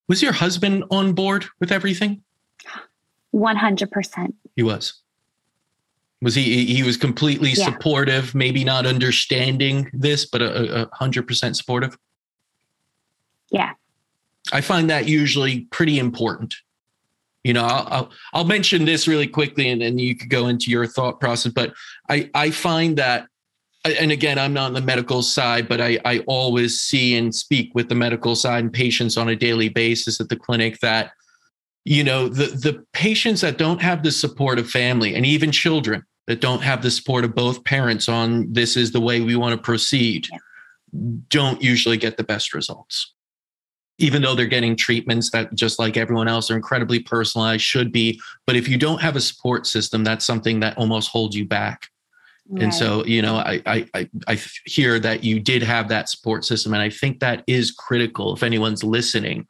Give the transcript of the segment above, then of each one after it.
Was your husband on board with everything? 100%. He was. Was he was completely supportive, maybe not understanding this, but 100% supportive? Yeah. I find that usually pretty important. I'll mention this really quickly and then you could go into your thought process. But I find that, and again, I'm not on the medical side, but I always see and speak with the medical side and patients on a daily basis at the clinic that, the patients that don't have the support of family and even children that don't have the support of both parents on this is the way we want to proceed, don't usually get the best results. Even though they're getting treatments that, just like everyone else, are incredibly personalized, should be. But if you don't have a support system, that's something that almost holds you back. Right. And so, I hear that you did have that support system. And I think that is critical if anyone's listening,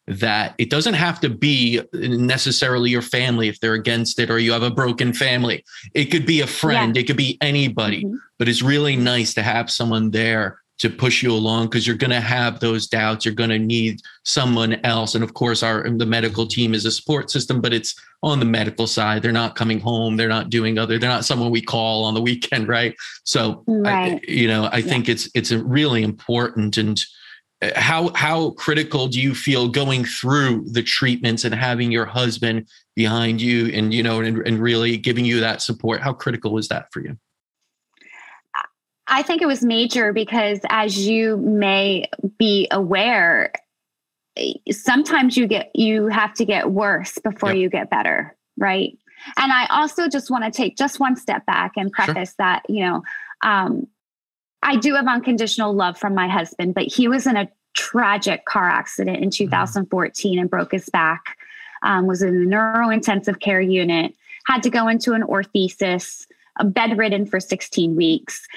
that it doesn't have to be necessarily your family if they're against it or you have a broken family. It could be a friend. It could be anybody. But it's really nice to have someone there to push you along, because you're going to have those doubts. You're going to need someone else. And of course, the medical team is a support system, but it's on the medical side. They're not coming home. They're not they're not someone we call on the weekend. Right. So, right. I think it's really important. And how critical do you feel going through the treatments and having your husband behind you and, and really giving you that support? How critical was that for you? I think it was major because, as you may be aware, sometimes you have to get worse before you get better. Right. And I also just want to take just one step back and preface that, I do have unconditional love from my husband, but he was in a tragic car accident in 2014 and broke his back, was in the neurointensive care unit, had to go into an orthesis, bedridden for 16 weeks,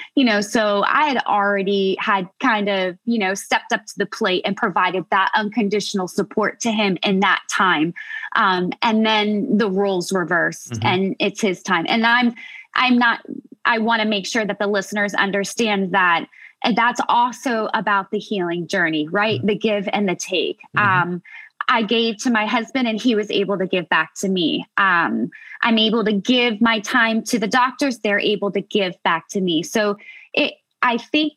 so I had already had kind of, stepped up to the plate and provided that unconditional support to him in that time. And then the roles reversed and it's his time. And I want to make sure that the listeners understand that that's also about the healing journey, right? The give and the take. I gave to my husband and he was able to give back to me. I'm able to give my time to the doctors. They're able to give back to me. So I think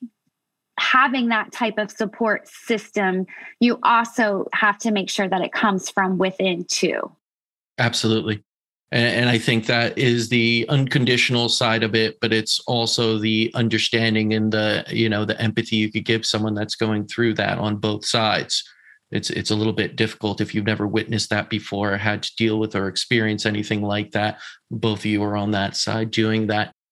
having that type of support system, you also have to make sure that it comes from within too. Absolutely. And I think that is the unconditional side of it, but it's also the understanding and the empathy you could give someone that's going through that on both sides. It's a little bit difficult if you've never witnessed that before or had to deal with or experience anything like that. Both of you are on that side doing that.